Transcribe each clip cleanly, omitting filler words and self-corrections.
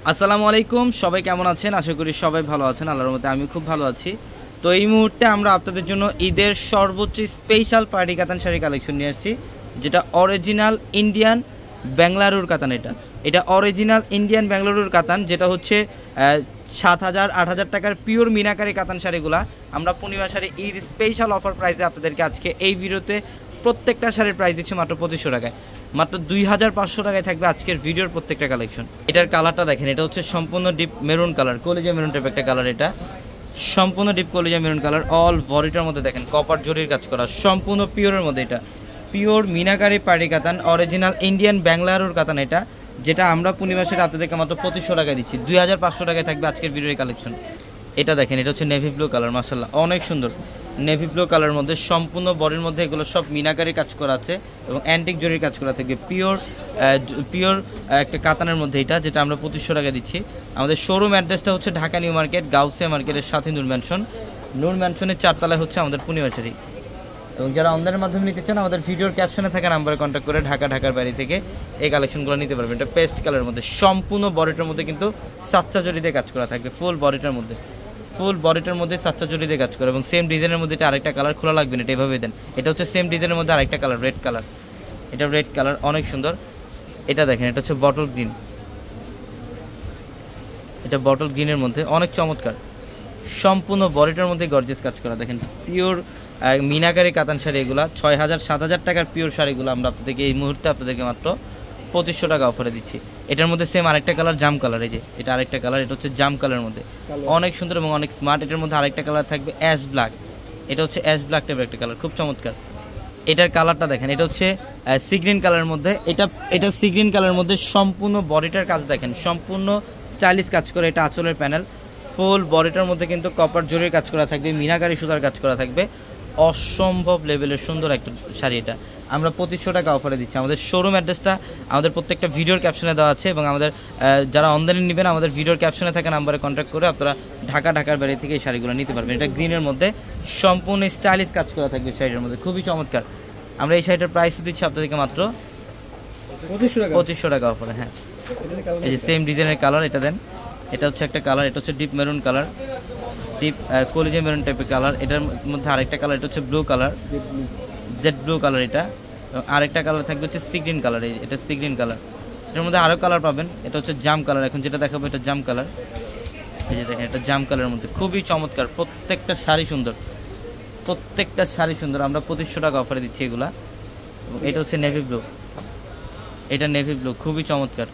আসসালামু আলাইকুম, সবাই কেমন আছেন? আশা করি সবাই ভালো আছেন। আল্লাহর রহমতে আমি খুব ভালো আছি। তো এই মুহূর্তে আমরা আপনাদের জন্য ঈদের সর্বোচ্চ স্পেশাল পার্টি কাতান শাড়ি কালেকশন নিয়ে আসছি, যেটা অরিজিনাল ইন্ডিয়ান বেঙ্গালুরুর কাতান। এটা অরিজিনাল ইন্ডিয়ান বেঙ্গালুরুর কাতান, যেটা হচ্ছে 7,000-8,000 টাকার পিওর মিনাকারি কাতান শাড়িগুলা আমরা পূর্ণিমা শাড়ি ঈদ স্পেশাল অফার প্রাইসে আপনাদেরকে আজকে এই ভিডিওতে প্রত্যেকটা শাড়ির প্রাইস দিচ্ছে মাত্র 2500 টাকায়। মাত্র 2,500 টাকায় থাকবে আজকের ভিডিওর প্রত্যেকটা কালেকশন। এটার কালারটা দেখেন, এটা হচ্ছে সম্পূর্ণ ডিপ মেরুন কালার, কলিজা মেরুন টাইপ একটা কালার। এটা সম্পূর্ণ ডিপ কলিজা মেরুন কালার। অল বডিটার মধ্যে দেখেন কপার জরির কাজ করা, সম্পূর্ণ পিওরের মধ্যে। এটা পিওর মিনাকারি পাড়ি কাতান, অরিজিনাল ইন্ডিয়ান বেঙ্গালুরুর কাতান। এটা যেটা আমরা পূর্ণিমা শাড়ি আপনাদেরকে মাত্র 2500 টাকায় দিচ্ছি। 2,500 টাকায় থাকবে আজকের ভিডিওর কালেকশন। এটা দেখেন, এটা হচ্ছে নেভি ব্লু কালার, মাশাআল্লাহ অনেক সুন্দর। নেভি ব্লু কালারের মধ্যে সম্পূর্ণ বডির মধ্যে এগুলো সব মিনাকারি কাজ করা আছে এবং অ্যান্টিক জরির কাজ করা থাকে। পিওর একটা কাতানের মধ্যে এটা, যেটা আমরা 2500 টাকা দিচ্ছি। আমাদের শোরুম অ্যাড্রেসটা হচ্ছে ঢাকা নিউ মার্কেট, গাউসিয়া মার্কেটের সাথে নূর ম্যানশনের 4 তলায় হচ্ছে আমাদের পূর্ণিমা শাড়ি। এবং যারা অনলাইনের মাধ্যমে নিতে চান, আমাদের ভিডিওর ক্যাপশনে থাকা নাম্বারে কন্ট্যাক্ট করে ঢাকার বাইরে থেকে এই কালেকশনগুলো নিতে পারবেন। এটা পেস্ট কালারের মধ্যে, সম্পূর্ণ বডিটার মধ্যে কিন্তু সাচ্চা জরি দিয়ে কাজ করা থাকবে। ফুল বডিটার মধ্যে সাচ্চা জরি দিয়ে কাজ করে এবং সেম ডিজাইনের মধ্যে এটা আরেকটা কালার খোলা লাগবে না, এটা এভাবে দেন। এটা হচ্ছে সেম ডিজাইনের মধ্যে আরেকটা কালার, রেড কালার। এটা রেড কালার অনেক সুন্দর। এটা দেখেন, এটা হচ্ছে বটল গ্রিন। এটা বটল গ্রিনের মধ্যে অনেক চমৎকার, সম্পূর্ণ বডিটার মধ্যে গর্জিয়াস কাজ করা। দেখেন পিওর মিনাকারি কাতান শাড়ি এগুলা 6,000-7,000 টাকার পিওর শাড়িগুলো আমরা আপনাদেরকে এই মুহূর্তে আপনাদেরকে মাত্র 2500 টাকা অফারে দিচ্ছি। এটার মধ্যে সেম আরেকটা কালার জাম কালার। এই যে এটা আরেকটা কালার, এটা হচ্ছে জাম কালারের মধ্যে অনেক সুন্দর এবং অনেক স্মার্ট। এটার মধ্যে আরেকটা কালার থাকবে অ্যাশ ব্ল্যাক। এটা হচ্ছে অ্যাশ ব্ল্যাক টাইপের একটা কালার, খুব চমৎকার। এটার কালারটা দেখেন, এটা হচ্ছে সি গ্রিন কালারের মধ্যে। এটা সি গ্রিন কালারের মধ্যে সম্পূর্ণ বডিটার কাজ দেখেন, সম্পূর্ণ স্টাইলিশ কাজ করে। এটা আঁচলের প্যানেল, ফুল বডিটার মধ্যে কিন্তু কপার জরির কাজ করা থাকবে, মিনাকারি সুতার কাজ করা থাকবে। অসম্ভব লেভেলের সুন্দর একটা শাড়ি। এটা আমরা 2500 টাকা অফারে দিচ্ছি। আমাদের শোরুম অ্যাড্রেসটা আমাদের প্রত্যেকটা ভিডিওর ক্যাপশনে দেওয়া আছে এবং আমাদের যারা অনলাইনে নেবেন, আমাদের ভিডিওর ক্যাপশনে থাকা নাম্বারে কন্ট্যাক্ট করে আপনারা ঢাকার বাইরে থেকে এই শাড়িগুলো নিতে পারবেন। এটা গ্রিনের মধ্যে সম্পূর্ণ স্টাইলিশ কাজ করা থাকবে শাড়ির মধ্যে, খুবই চমৎকার। আমরা এই শাড়িটার প্রাইস দিচ্ছি আপনাদেরকে মাত্র 2500 টাকা অফারে। হ্যাঁ, এই যে সেম ডিজাইনের কালার, এটা দেন। এটা হচ্ছে একটা কালার, এটা হচ্ছে ডিপ মেরুন কালার, ডিপ কলিজা মেরুন টাইপের কালার। এটার মধ্যে আরেকটা কালার, এটা হচ্ছে blue colour, Z blue colour. এটা আরেকটা কালার থাকবে হচ্ছে সি গ্রিন কালার। এটা সি গ্রিন কালার। এটার মধ্যে আরও কালার পাবেন, এটা হচ্ছে জাম কালার। এখন যেটা দেখাবো এটা জাম কালার। এই যে দেখেন, এটা জাম কালারের মধ্যে খুবই চমৎকার। প্রত্যেকটা শাড়ি সুন্দর। আমরা 2500 টাকা অফারে দিচ্ছি এগুলা। এটা হচ্ছে নেভি ব্লু, এটা নেভি ব্লু, খুবই চমৎকার।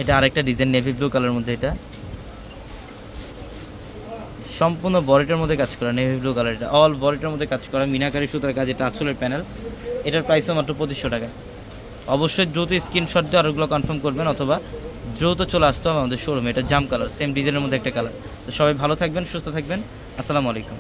এটা আরেকটা ডিজাইন নেভি ব্লু কালারের মধ্যে। এটা সম্পূর্ণ বডিটার মধ্যে কাজ করা, নেভি ব্লু কালার। এটা অল বডিটার মধ্যে কাজ করা, মিনাকারি সুতার কাজ। এটা আঁচলের প্যানেল। এটার প্রাইসও মাত্র 2500 টাকা। অবশ্যই দ্রুত স্ক্রিনশট দিয়ে আরগুলো কনফার্ম করবেন অথবা দ্রুত চলে আসতে হবে আমাদের শোরুমে। এটা জাম কালার, সেম ডিজাইনের মধ্যে একটা কালার। তো সবাই ভালো থাকবেন, সুস্থ থাকবেন। আসসালামু আলাইকুম।